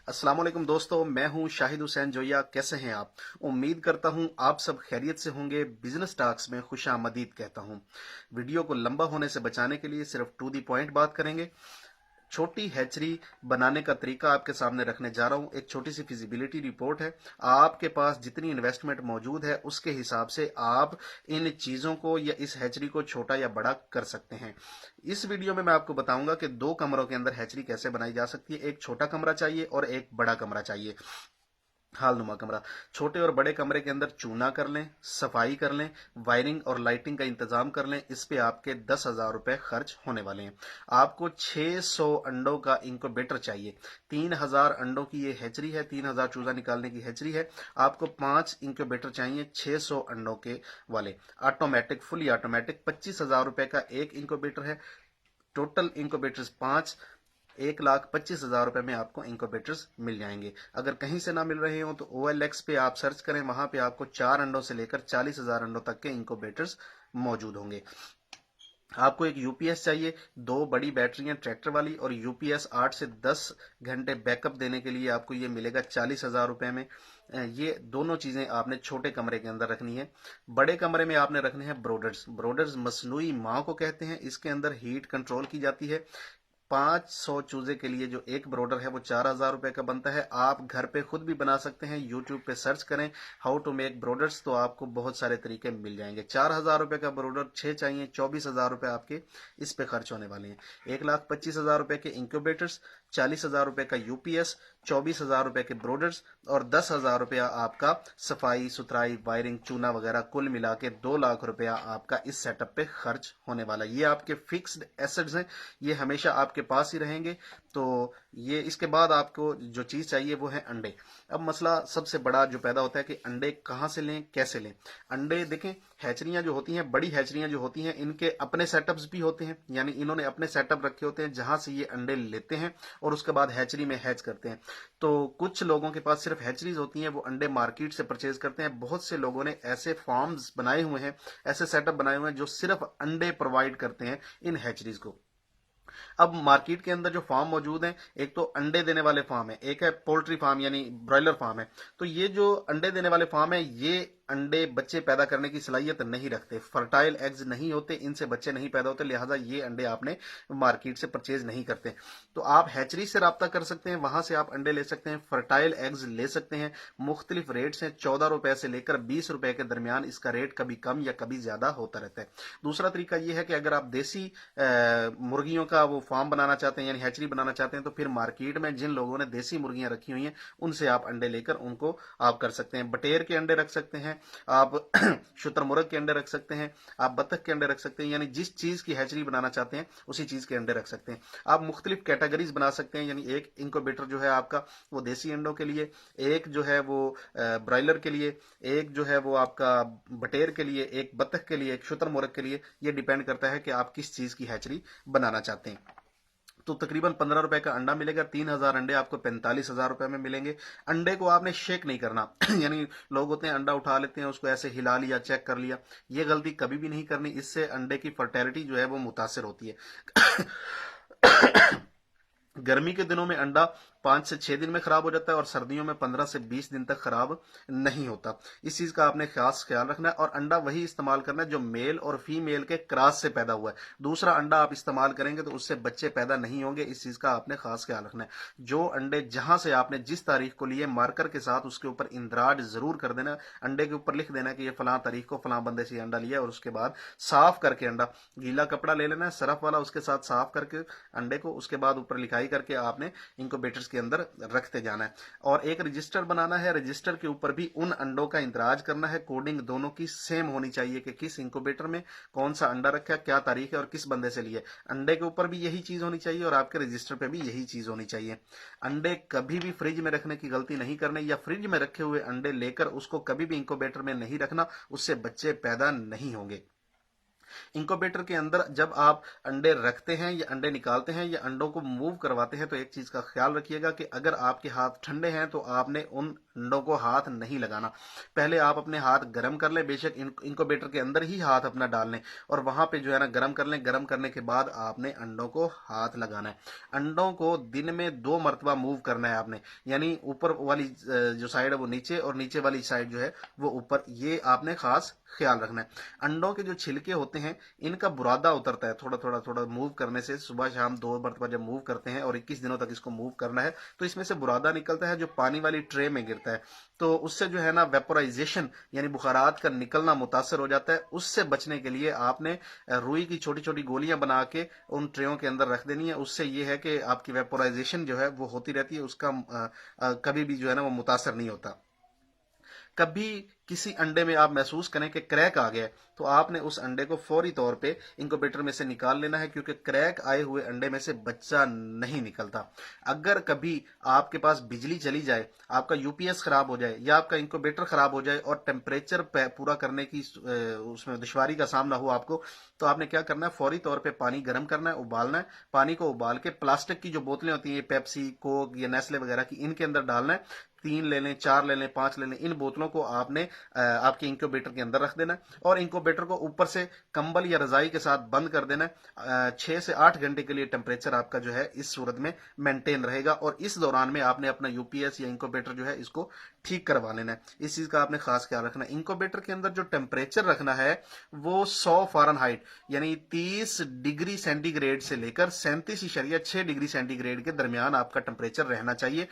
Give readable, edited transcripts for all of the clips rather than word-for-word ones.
अस्सलाम वालेकुम दोस्तों, मैं हूं शाहिद हुसैन जोया। कैसे हैं आप? उम्मीद करता हूं आप सब खैरियत से होंगे। बिजनेस टॉक्स में खुशामदीद कहता हूं। वीडियो को लंबा होने से बचाने के लिए सिर्फ टू दी पॉइंट बात करेंगे। छोटी हैचरी बनाने का तरीका आपके सामने रखने जा रहा हूं। एक छोटी सी फिजिबिलिटी रिपोर्ट है। आपके पास जितनी इन्वेस्टमेंट मौजूद है उसके हिसाब से आप इन चीजों को या इस हैचरी को छोटा या बड़ा कर सकते हैं। इस वीडियो में मैं आपको बताऊंगा कि दो कमरों के अंदर हैचरी कैसे बनाई जा सकती है। एक छोटा कमरा चाहिए और एक बड़ा कमरा चाहिए, हालनुमा कमरा। छोटे और बड़े कमरे के अंदर चूना कर लें, सफाई कर लें, वायरिंग और लाइटिंग का इंतजाम कर लें। इस पे आपके 10,000 रुपए खर्च होने वाले हैं। आपको 600 अंडों का इंक्यूबेटर चाहिए। 3,000 अंडों की ये हैचरी है, 3,000 चूजा निकालने की हैचरी है। आपको 5 इंक्यूबेटर चाहिए 600 अंडों के वाले, ऑटोमेटिक, फुली ऑटोमेटिक। 25,000 रुपए का एक इंक्यूबेटर है। टोटल इंक्यूबेटर्स 5, 1,25,000 रुपए में आपको इंक्यूबेटर्स मिल जाएंगे। अगर कहीं से ना मिल रहे हो तो OLX पे आप सर्च करें, वहां पे आपको 4 अंडों से लेकर 40,000 अंडों तक के इंक्यूबेटर्स मौजूद होंगे। आपको एक यूपीएस चाहिए, 2 बड़ी बैटरियां ट्रैक्टर वाली, और यूपीएस 8 से 10 घंटे बैकअप देने के लिए आपको ये मिलेगा 40,000 रुपए में। ये दोनों चीजें आपने छोटे कमरे के अंदर रखनी है। बड़े कमरे में आपने रखने हैं ब्रोडर्स। ब्रोडर्स मसनूई मां को कहते हैं। इसके अंदर हीट कंट्रोल की जाती है। 500 चूजे के लिए जो एक ब्रोडर है वो 4,000 रुपए का बनता है। आप घर पे खुद भी बना सकते हैं। यूट्यूब पे सर्च करें हाउ टू मेक ब्रोडर्स, तो आपको बहुत सारे तरीके मिल जाएंगे। 4,000 रुपए का ब्रोडर 6 चाहिए, 24,000 रुपए आपके इस पे खर्च होने वाले हैं। 1,25,000 रुपए के इंक्यूबेटर्स, 40,000 रुपए का यूपीएस, 24,000 रुपए के ब्रोडर्स और 10,000 रुपया आपका सफाई सुथराई, वायरिंग, चूना वगैरह, कुल मिला के 2 लाख रुपया आपका इस सेटअप पे खर्च होने वाला है। ये आपके फिक्स्ड एसेट्स हैं, ये हमेशा आपके पास ही रहेंगे। तो ये इसके बाद आपको जो चीज चाहिए वो है अंडे। अब मसला सबसे बड़ा जो पैदा होता है कि अंडे कहाँ से लें, कैसे लें। अंडे देखें, हैचरियां जो होती हैं, बड़ी हैचरियां जो होती हैं, इनके अपने सेटअप्स भी होते हैं, यानी इन्होंने अपने सेटअप रखे होते हैं जहां से ये अंडे लेते हैं और उसके बाद हैचरी में हैच करते हैं। तो कुछ लोगों के पास सिर्फ हैचरीज होती हैं, वो अंडे मार्केट से परचेज करते हैं। बहुत से लोगों ने ऐसे फार्म्स बनाए हुए हैं, ऐसे सेटअप बनाए हुए हैं जो सिर्फ अंडे प्रोवाइड करते हैं इन हैचरीज को। अब मार्केट के अंदर जो फार्म मौजूद हैं, एक तो अंडे देने वाले फार्म है, एक है पोल्ट्री फार्म यानी ब्रॉयलर फार्म है। तो ये जो अंडे देने वाले फार्म है, ये अंडे बच्चे पैदा करने की सलाहियत नहीं रखते, फर्टाइल एग्स नहीं होते, इनसे बच्चे नहीं पैदा होते, लिहाजा ये अंडे आपने मार्केट से परचेज नहीं करते। तो आप हैचरी से रब्ता कर सकते हैं, वहां से आप अंडे ले सकते हैं, फर्टाइल एग्स ले सकते हैं। मुख्तलिफ रेट्स हैं, 14 रुपए से लेकर 20 रुपए के दरमियान इसका रेट कभी कम या कभी ज्यादा होता रहता है। दूसरा तरीका यह है कि अगर आप देसी मुर्गियों का वो फार्म बनाना चाहते हैं यानी हैचरी बनाना चाहते हैं, तो फिर मार्केट में जिन लोगों ने देसी मुर्गियां रखी हुई हैं उनसे आप अंडे लेकर उनको आप कर सकते हैं। बटेर के अंडे रख सकते हैं आप, शुतुरमुर्ग के अंडे रख सकते हैं आप, बतख के अंडे रख सकते हैं, यानी जिस चीज की हैचरी बनाना चाहते हैं उसी चीज के अंडे रख सकते हैं। आप मुख्तलिफ कैटेगरीज बना सकते हैं, यानी एक इंक्यूबेटर जो है आपका वो देसी अंडों के लिए, एक जो है वो ब्रॉयलर के लिए, एक जो है वो आपका बटेर के लिए, एक बतख के लिए, एक शुतुरमुर्ग के लिए। ये डिपेंड करता है कि आप किस चीज की हैचरी बनाना चाहते हैं। तो तकरीबन 15 रुपए का अंडा मिलेगा। 3,000 अंडे आपको 45,000 रुपए में मिलेंगे। अंडे को आपने शेक नहीं करना यानी लोग होते हैं अंडा उठा लेते हैं, उसको ऐसे हिला लिया, चेक कर लिया, ये गलती कभी भी नहीं करनी। इससे अंडे की फर्टेलिटी जो है वो मुतासर होती है। गर्मी के दिनों में अंडा 5 से 6 दिन में खराब हो जाता है और सर्दियों में 15 से 20 दिन तक खराब नहीं होता। इस चीज का आपने खास ख्याल रखना है और अंडा वही इस्तेमाल करना है जो मेल और फीमेल के क्रॉस से पैदा हुआ है। दूसरा अंडा आप इस्तेमाल करेंगे तो उससे बच्चे पैदा नहीं होंगे। इस चीज का आपने खास ख्याल रखना है। जो अंडे जहां से आपने जिस तारीख को लिए, मार्कर के साथ उसके ऊपर इंदराज जरूर कर देना। अंडे के ऊपर लिख देना कि ये फलां तारीख को फलां बंदे से अंडा लिया, और उसके बाद साफ करके अंडा, गीला कपड़ा ले लेना है सरफ वाला, उसके साथ साफ करके अंडे को, उसके बाद ऊपर लिखाई करके आपने इंक्यूबेटर्स के अंदर रखते जाना है। और एक रजिस्टर बनाना है, रजिस्टर के ऊपर भी उन अंडों का इंदराज करना है। कोडिंग दोनों की सेम होनी चाहिए कि किस इंक्यूबेटर में कौन सा अंडा रखा है, क्या तारीख है और किस बंदे से लिए। अंडे के ऊपर भी यही चीज होनी चाहिए और आपके रजिस्टर पे भी यही चीज होनी चाहिए। अंडे कभी भी फ्रिज में रखने की गलती नहीं करनी, या फ्रिज में रखे हुए अंडे लेकर उसको कभी भी इंक्यूबेटर में नहीं रखना, उससे बच्चे पैदा नहीं होंगे। इंक्यूबेटर के अंदर जब आप अंडे रखते हैं या अंडे निकालते हैं या अंडों को मूव करवाते हैं तो एक चीज का ख्याल रखिएगा कि अगर आपके हाथ ठंडे हैं तो आपने उन अंडों को हाथ नहीं लगाना। पहले आप अपने हाथ गर्म कर लें, बेशक इंक्यूबेटर के अंदर ही हाथ अपना डाल लें और वहां पे जो है ना गर्म कर लें। गर्म करने के बाद आपने अंडों को हाथ लगाना है। अंडों को दिन में 2 मरतबा मूव करना है आपने, यानी ऊपर वाली जो साइड है वो नीचे और नीचे वाली साइड जो है वो ऊपर, ये आपने खास ख्याल रखना है। अंडों के जो छिलके होते हैं इनका बुरादा उतरता है थोड़ा थोड़ा थोड़ा मूव करने से। सुबह शाम 2 मरतबा जब मूव करते हैं और 21 दिनों तक इसको मूव करना है तो इसमें से बुरादा निकलता है जो पानी वाली ट्रे में गिरता है। तो उससे जो है ना वेपोराइजेशन यानी बुखारात का निकलना मुतासर हो जाता है। उससे बचने के लिए आपने रुई की छोटी छोटी गोलियां बना के उन ट्रेयों के अंदर रख देनी है। उससे ये है कि आपकी वेपोराइजेशन जो है वो होती रहती है, उसका कभी भी जो है ना वो मुतासर नहीं होता। कभी किसी अंडे में आप महसूस करें कि क्रैक आ गया है तो आपने उस अंडे को फौरी तौर पे इंक्यूबेटर में से निकाल लेना है, क्योंकि क्रैक आए हुए अंडे में से बच्चा नहीं निकलता। अगर कभी आपके पास बिजली चली जाए, आपका यूपीएस खराब हो जाए या आपका इंक्यूबेटर खराब हो जाए और टेम्परेचर पूरा करने की उसमें दुश्वारी का सामना हो आपको, तो आपने क्या करना है, फौरी तौर पे पानी गर्म करना है, उबालना है। पानी को उबाल के प्लास्टिक की जो बोतलें होती हैं पेप्सी कोक या नेस्ले वगैरह की, इनके अंदर डालना है। 3 ले लें, 4 ले लें, 5 ले लें, इन बोतलों को आपने आपके इंक्यूबेटर के अंदर रख देना है और इंक्यूबेटर को ऊपर से कंबल या रजाई के साथ बंद कर देना है। 6 से 8 घंटे के लिए टेम्परेचर आपका जो है इस सूरत में मेंटेन रहेगा और इस दौरान में आपने अपना यूपीएस या इंक्यूबेटर जो है इसको ठीक करवा लेना है। इस चीज का आपने खास ख्याल रखना है। इंक्यूबेटर के अंदर जो टेम्परेचर रखना है वो 100 फ़ारेनहाइट यानी 30 डिग्री सेंटीग्रेड से लेकर 37.6 डिग्री सेंटीग्रेड के दरमियान आपका टेम्परेचर रहना चाहिए।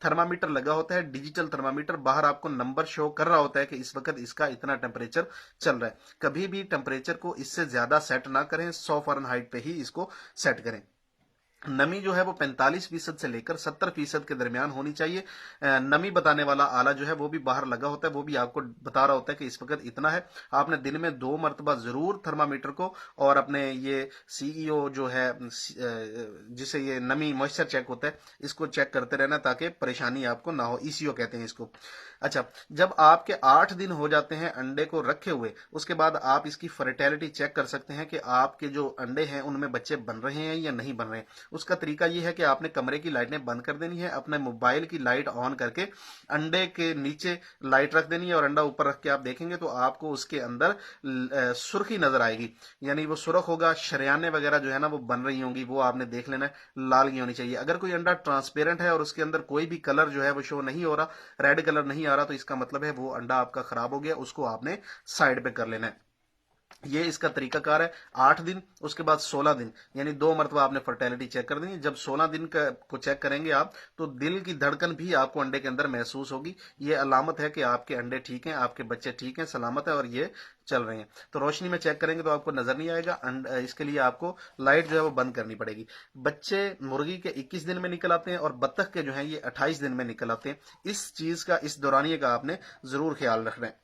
थर्मामीटर लगा होता है, डिजिटल थर्मामीटर, बाहर आपको नंबर शो कर रहा होता है कि इस वक्त इसका इतना टेम्परेचर चल रहा है। कभी भी टेम्परेचर को इससे ज्यादा सेट ना करें, 100 फ़ारेनहाइट पे ही इसको सेट करें। नमी जो है वो 45% से लेकर 70% के दरमियान होनी चाहिए। नमी बताने वाला आला जो है वो भी बाहर लगा होता है, वो भी आपको बता रहा होता है कि इस वक्त इतना है। आपने दिन में 2 मरतबा जरूर थर्मामीटर को और अपने ये सीईओ जो है जिसे ये नमी मॉइस्चर चेक होता है इसको चेक करते रहना ताकि परेशानी आपको ना हो। ईसीओ कहते हैं इसको। अच्छा, जब आपके 8 दिन हो जाते हैं अंडे को रखे हुए, उसके बाद आप इसकी फर्टिलिटी चेक कर सकते हैं कि आपके जो अंडे हैं उनमें बच्चे बन रहे हैं या नहीं बन रहे हैं। उसका तरीका यह है कि आपने कमरे की लाइटें बंद कर देनी है, अपने मोबाइल की लाइट ऑन करके अंडे के नीचे लाइट रख देनी है और अंडा ऊपर रख के आप देखेंगे तो आपको उसके अंदर सुर्खी नजर आएगी, यानी वो सुर्ख होगा। शरियाने वगैरह जो है ना वो बन रही होंगी, वो आपने देख लेना है, लाल नहीं होनी चाहिए। अगर कोई अंडा ट्रांसपेरेंट है और उसके अंदर कोई भी कलर जो है वो शो नहीं हो रहा, रेड कलर नहीं आ रहा, तो इसका मतलब है वो अंडा आपका खराब हो गया, उसको आपने साइड पे कर लेना है। ये इसका तरीकाकार है। 8 दिन, उसके बाद 16 दिन, यानी 2 मरतबा आपने फर्टिलिटी चेक कर देनी। जब 16 दिन को चेक करेंगे आप तो दिल की धड़कन भी आपको अंडे के अंदर महसूस होगी। ये अलामत है कि आपके अंडे ठीक हैं, आपके बच्चे ठीक हैं, सलामत है और ये चल रहे हैं। तो रोशनी में चेक करेंगे तो आपको नजर नहीं आएगा। इसके लिए आपको लाइट जो है वो बंद करनी पड़ेगी। बच्चे मुर्गी के 21 दिन में निकल आते हैं और बत्तख के जो है ये 28 दिन में निकल आते हैं। इस चीज का, इस दौरानिए का आपने जरूर ख्याल रखना है।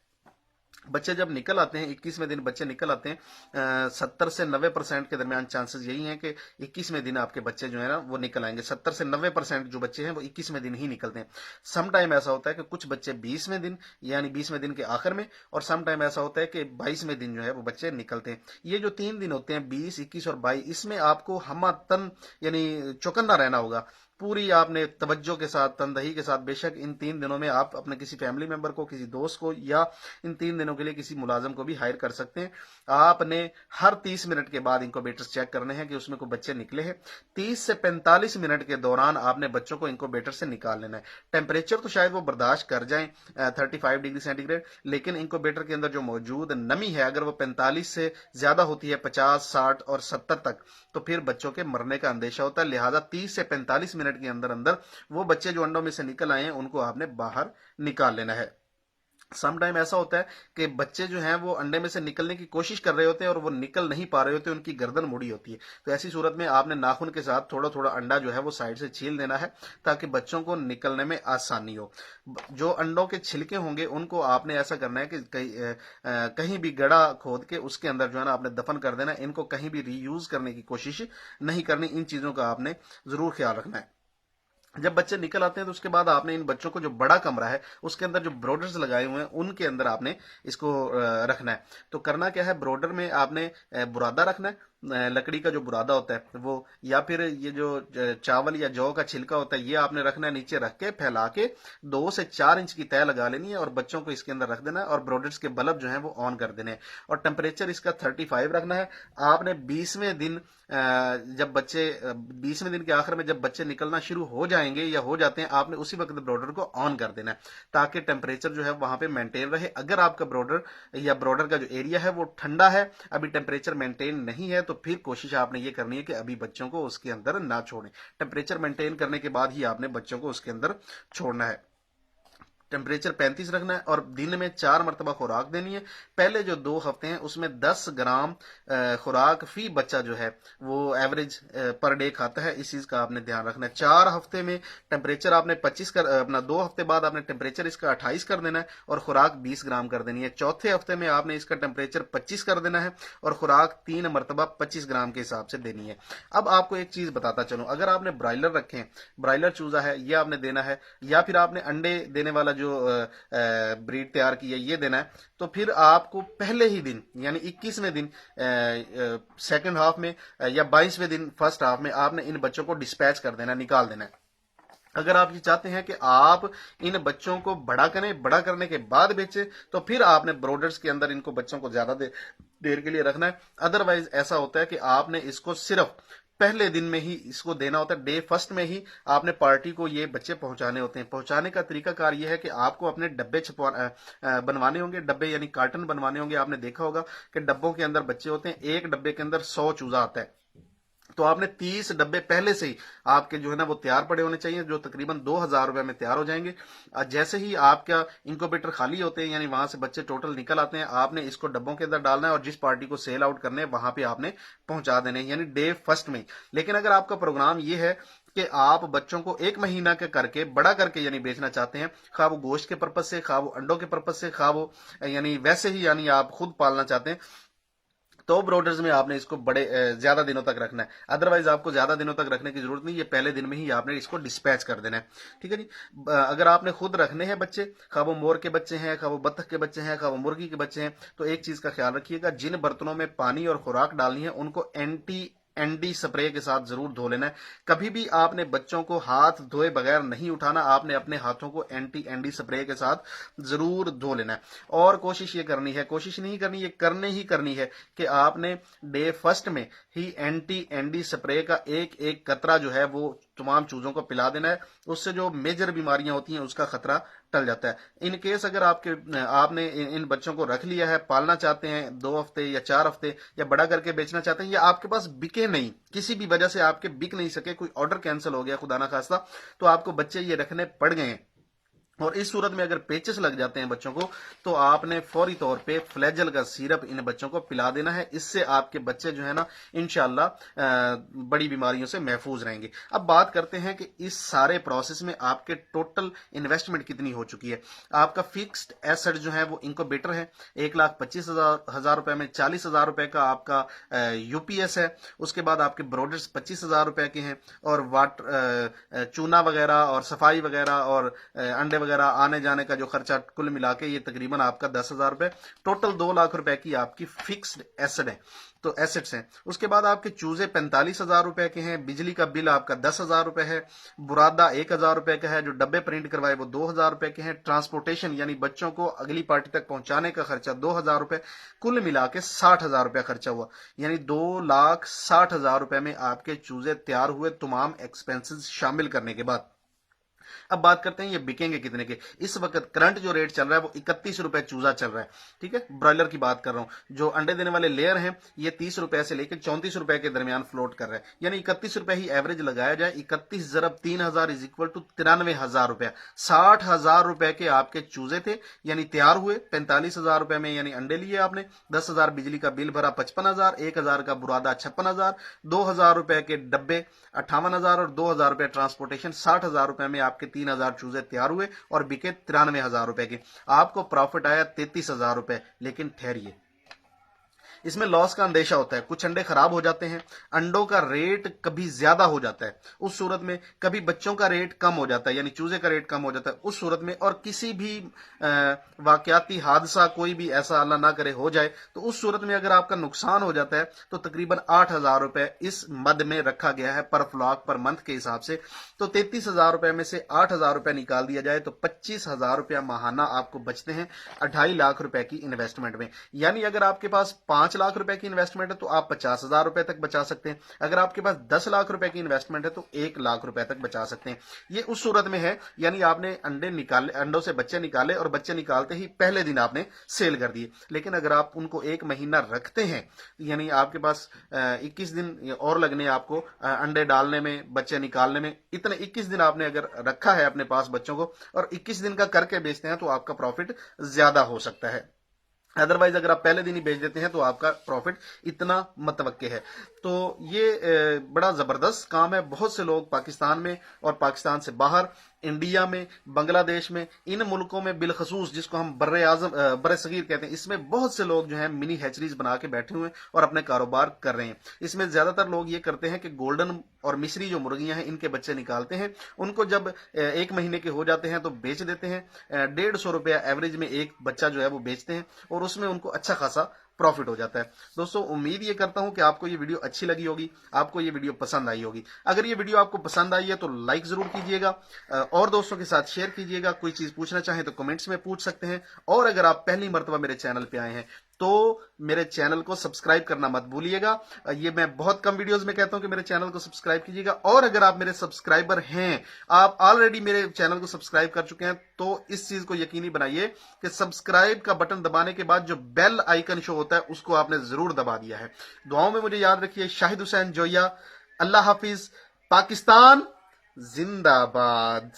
बच्चे जब निकल आते हैं, 21वें दिन बच्चे निकल आते हैं, 70 से 90% के दरमियान चांसेस यही हैं कि 21वें दिन आपके बच्चे जो है ना वो निकल आएंगे। 70 से 90% जो बच्चे हैं वो 21वें दिन ही निकलते हैं। सम टाइम ऐसा होता है कि कुछ बच्चे 20वें दिन यानी 20वें दिन के आखिर में, और सम टाइम ऐसा होता है कि 22वें दिन जो है वो बच्चे निकलते हैं। ये जो 3 दिन होते हैं 20, 21 और 22, इसमें आपको हमातन यानी चौकन्ना रहना होगा। पूरी आपने तवज्जो के साथ, तनदही के साथ, बेशक इन 3 दिनों में आप अपने किसी फैमिली मेंबर को, किसी दोस्त को या इन 3 दिनों के लिए किसी मुलाजिम को भी हायर कर सकते हैं। आपने हर 30 मिनट के बाद इंक्यूबेटर्स चेक करने हैं कि उसमें कोई बच्चे निकले हैं। 30 से 45 मिनट के दौरान आपने बच्चों को इंक्यूबेटर से निकाल लेना है। टेम्परेचर तो शायद वो बर्दाश्त कर जाएं 35 डिग्री सेंटीग्रेड, लेकिन इंक्यूबेटर के अंदर जो मौजूद नमी है अगर वो 45 से ज्यादा होती है, 50, 60 और 70 तक, तो फिर बच्चों के मरने का अंदेशा होता है। लिहाजा 30 से 45 मिनट के अंदर अंदर वो बच्चे जो अंडों में से निकल आए हैं उनको आपने बाहर निकाल लेना है। सम टाइम ऐसा होता है कि बच्चे जो हैं वो अंडे में से निकलने की कोशिश कर रहे होते हैं और वो निकल नहीं पा रहे होते, उनकी गर्दन मुड़ी होती है। तो ऐसी सूरत में आपने नाखून के साथ थोड़ा थोड़ा अंडा जो है वो साइड से छील देना है ताकि बच्चों को निकलने में आसानी हो। जो अंडों के छिलके होंगे उनको आपने ऐसा करना है कि कहीं भी गड़ा खोद के उसके अंदर जो है ना आपने दफन कर देना है। इनको कहीं भी रीयूज करने की कोशिश नहीं करनी। इन चीजों का आपने जरूर ख्याल रखना है। जब बच्चे निकल आते हैं तो उसके बाद आपने इन बच्चों को, जो बड़ा कमरा है उसके अंदर जो ब्रोडर्स लगाए हुए हैं उनके अंदर आपने इसको रखना है। तो करना क्या है, ब्रोडर में आपने बुरादा रखना है, लकड़ी का जो बुरादा होता है वो, या फिर ये जो चावल या जौ का छिलका होता है ये आपने रखना है। नीचे रख के फैला के 2 से 4 इंच की तय लगा लेनी है और बच्चों को इसके अंदर रख देना है और ब्रोडर्स के बल्ब जो है वो ऑन कर देने हैं। और टेम्परेचर इसका 35 रखना है। आपने 20वें दिन जब बच्चे 20वें दिन के आखिर में जब बच्चे निकलना शुरू हो जाएंगे या हो जाते हैं, आपने उसी वक्त ब्रोडर को ऑन कर देना है ताकि टेम्परेचर जो है वहां पे मेंटेन रहे। अगर आपका ब्रोडर या ब्रोडर का जो एरिया है वो ठंडा है, अभी टेम्परेचर मेंटेन नहीं है, तो फिर कोशिश आपने ये करनी है कि अभी बच्चों को उसके अंदर ना छोड़ें। टेम्परेचर मेंटेन करने के बाद ही आपने बच्चों को उसके अंदर छोड़ना है। टेम्परेचर 35 रखना है और दिन में 4 मरतबा खुराक देनी है। पहले जो 2 हफ्ते हैं उसमें 10 ग्राम खुराक फी बच्चा जो है वो एवरेज पर डे खाता है, इस चीज का आपने ध्यान रखना है। 4 हफ्ते में टेम्परेचर आपने 25 कर, अपना 2 हफ्ते बाद आपने टेम्परेचर इसका 28 कर देना है और खुराक 20 ग्राम कर देनी है। चौथे हफ्ते में आपने इसका टेम्परेचर 25 कर देना है और खुराक 3 मरतबा 25 ग्राम के हिसाब से देनी है। अब आपको एक चीज बताता चलूं, अगर आपने ब्रायलर रखे हैं, ब्रायलर चूजा है, ये आपने देना है, या फिर आपने अंडे देने वाला जो ब्रीड तैयार की है ये देना है, तो फिर आपको पहले ही दिन यानी 21वें दिन सेकंड हाफ में या 22वें दिन फर्स्ट हाफ में आपने इन बच्चों को डिस्पैच कर देना, निकाल देना है। अगर आप ये चाहते हैं कि आप इन बच्चों को बड़ा करें, बड़ा करने के बाद बेचें, तो फिर आपने ब्रोडर्स के अंदर इनको बच्चों को ज्यादा देर के लिए रखना है। अदरवाइज ऐसा होता है कि आपने इसको सिर्फ पहले दिन में ही इसको देना होता है, डे फर्स्ट में ही आपने पार्टी को ये बच्चे पहुंचाने होते हैं। पहुंचाने का तरीकाकार ये है कि आपको अपने डब्बे बनवाने होंगे, डब्बे यानी कार्टन बनवाने होंगे। आपने देखा होगा कि डब्बों के अंदर बच्चे होते हैं, एक डब्बे के अंदर 100 चूजा आता है, तो आपने 30 डब्बे पहले से ही आपके जो है ना वो तैयार पड़े होने चाहिए, जो तकरीबन 2000 रुपए में तैयार हो जाएंगे। जैसे ही आपका इंक्यूबेटर खाली होते हैं यानी वहां से बच्चे टोटल निकल आते हैं, आपने इसको डब्बों के अंदर डालना है और जिस पार्टी को सेल आउट करने वहां पे आपने पहुंचा देने यानी डे फर्स्ट में। लेकिन अगर आपका प्रोग्राम ये है कि आप बच्चों को 1 महीना के करके बड़ा करके यानी बेचना चाहते हैं, खा वो गोश्त के पर्पज से, खा वो अंडों के पर्पज से, खा वो यानी वैसे ही यानी आप खुद पालना चाहते हैं, तो ब्रोडर्स में आपने इसको बड़े ज्यादा दिनों तक रखना है। अदरवाइज आपको ज्यादा दिनों तक रखने की जरूरत नहीं, ये पहले दिन में ही आपने इसको डिस्पैच कर देना है। ठीक है जी। अगर आपने खुद रखने हैं बच्चे, खा वो मोर के बच्चे हैं, खा वो बत्तख के बच्चे हैं, खा वो मुर्गी के बच्चे हैं, तो एक चीज का ख्याल रखिएगा, जिन बर्तनों में पानी और खुराक डालनी है उनको एंडी स्प्रे के साथ जरूर धो लेना है। कभी भी आपने बच्चों को हाथ धोए बगैर नहीं उठाना, आपने अपने हाथों को एंडी स्प्रे के साथ जरूर धो लेना है। और कोशिश ये करनी है, कोशिश नहीं करनी, ये करने ही करनी है कि आपने डे फर्स्ट में ही एंडी स्प्रे का एक एक कतरा जो है वो तमाम चूजों को पिला देना है। उससे जो मेजर बीमारियां होती हैं उसका खतरा टल जाता है। इन केस अगर आपने इन बच्चों को रख लिया है, पालना चाहते हैं 2 हफ्ते या 4 हफ्ते, या बड़ा करके बेचना चाहते हैं, या आपके पास बिके नहीं, किसी भी वजह से आपके बिक नहीं सके, कोई ऑर्डर कैंसिल हो गया खुदा ना खास्ता, तो आपको बच्चे ये रखने पड़ गए हैं और इस सूरत में अगर पेचेस लग जाते हैं बच्चों को, तो आपने फौरी तौर पे फ्लैजल का सिरप इन बच्चों को पिला देना है। इससे आपके बच्चे जो है ना इंशाल्लाह बड़ी बीमारियों से महफूज रहेंगे। अब बात करते हैं कि इस सारे प्रोसेस में आपके टोटल इन्वेस्टमेंट कितनी हो चुकी है। आपका फिक्स्ड एसेट जो है वो इंक्यूबेटर है, 1,25,000 रुपए में 40,000 रुपए का आपका यूपीएस है। उसके बाद आपके ब्रोडर्स 25,000 रुपए के हैं और वाटर चूना वगैरह और सफाई वगैरह और अंडे वगैरह आने जाने का जो खर्चा कुल मिला के ये तकरीबन आपका 10,000 रुपए, टोटल 2 लाख रुपए की आपकी फिक्स्ड एसेट है, तो एसेट्स हैं। उसके बाद आपके चूजे 45,000 रुपए के हैं, बिजली का बिल आपका 10,000 रुपए है, बुरादा 1,000 रुपए का है, जो डब्बे प्रिंट करवाए वो 2,000 रुपए के हैं, ट्रांसपोर्टेशन यानी बच्चों को अगली पार्टी तक पहुंचाने का खर्चा 2,000 रुपए, कुल मिला के 60,000 रुपया खर्चा हुआ, यानी 2,60,000 रुपए में आपके चूजे तैयार हुए तमाम एक्सपेंसेस शामिल करने के बाद। अब बात करते हैं ये बिकेंगे कितने के। इस वक्त करंट जो रेट चल रहा है वो 31 रुपए चूजा चल रहा है। ठीक है, ब्रॉयलर की बात कर रहा हूं। जो अंडे देने वाले लेयर हैं ये 30 रुपए से लेकर 34 रुपए के दरमियान फ्लोट कर रहा है, यानी 31 रुपए ही एवरेज लगाया जाए। 31 ज़रब 3,000 इज इक्वल टू 93,000 रुपया। 60,000 रुपए के आपके चूजे थे यानी तैयार हुए 45,000 रुपए में, यानी अंडे लिए आपने, 10,000 बिजली का बिल भरा 55,000, 1,000 का बुरादा 56,000, 2,000 रुपए के डब्बे 58,000 और 2,000 रुपए ट्रांसपोर्टेशन, 60,000 रुपए में आपके 3,000 चूजे तैयार हुए और बिके 93,000 रुपए के। आपको प्रॉफिट आया 33,000 रुपए। लेकिन ठहरिए, इसमें लॉस का अंदेशा होता है, कुछ अंडे खराब हो जाते हैं, अंडों का रेट कभी ज्यादा हो जाता है उस सूरत में, कभी बच्चों का रेट कम हो जाता है यानी चूजे का रेट कम हो जाता है उस सूरत में, और किसी भी वाकयाती हादसा कोई भी ऐसा अल्लाह ना करे हो जाए तो उस सूरत में अगर आपका नुकसान हो जाता है तो तकरीबन 8,000 रुपए इस मद में रखा गया है पर फ्लॉक पर मंथ के हिसाब से। तो 33,000 रुपए में से 8,000 रुपए निकाल दिया जाए तो 25,000 रुपया माहाना आपको बचते हैं 2.5 लाख रुपए की इन्वेस्टमेंट में। यानी अगर आपके पास 5 लाख रुपए की इन्वेस्टमेंट है तो आप 50,000 रुपए तक बचा सकते हैं, अगर आपके पास 10 लाख रुपए की इन्वेस्टमेंट है तो 1 लाख रुपए तक बचा सकते हैं। ये उस सूरत में है यानी आपने अंडे निकाले, अंडों से बच्चे निकाले और बच्चे निकालते ही पहले दिन आपने सेल कर दिए। लेकिन अगर आप उनको 1 महीना रखते हैं यानी आपके पास 21 दिन और लगने आपको अंडे डालने में, बच्चे निकालने में, इतने 21 दिन आपने अगर रखा है अपने पास बच्चों को और 21 दिन का करके बेचते हैं तो आपका प्रॉफिट ज्यादा हो सकता है। अदरवाइज अगर आप पहले दिन ही बेच देते हैं तो आपका प्रॉफिट इतना मतवक्के है। तो ये बड़ा जबरदस्त काम है। बहुत से लोग पाकिस्तान में और पाकिस्तान से बाहर, इंडिया में, बांग्लादेश में, इन मुल्कों में बिलखसूस जिसको हम बर्रे आजम बर्रे सगीर कहते हैं, इसमें बहुत से लोग जो है मिनी हैचरीज बना के बैठे हुए हैं और अपने कारोबार कर रहे हैं। इसमें ज्यादातर लोग ये करते हैं कि गोल्डन और मिस्री जो मुर्गियां हैं इनके बच्चे निकालते हैं, उनको जब 1 महीने के हो जाते हैं तो बेच देते हैं। 150 रुपया एवरेज में एक बच्चा जो है वो बेचते हैं और उसमें उनको अच्छा खासा प्रॉफिट हो जाता है। दोस्तों उम्मीद ये करता हूं कि आपको ये वीडियो अच्छी लगी होगी, आपको ये वीडियो पसंद आई होगी। अगर ये वीडियो आपको पसंद आई है तो लाइक जरूर कीजिएगा और दोस्तों के साथ शेयर कीजिएगा। कोई चीज पूछना चाहें तो कमेंट्स में पूछ सकते हैं, और अगर आप पहली मर्तबा मेरे चैनल पे आए हैं तो मेरे चैनल को सब्सक्राइब करना मत भूलिएगा। ये मैं बहुत कम वीडियोस में कहता हूं कि मेरे चैनल को सब्सक्राइब कीजिएगा, और अगर आप मेरे सब्सक्राइबर हैं, आप ऑलरेडी मेरे चैनल को सब्सक्राइब कर चुके हैं, तो इस चीज को यकीनी बनाइए कि सब्सक्राइब का बटन दबाने के बाद जो बेल आइकन शो होता है उसको आपने जरूर दबा दिया है। दुआओं में मुझे याद रखिए। शाहिद हुसैन जोया, अल्लाह हाफिज, पाकिस्तान जिंदाबाद।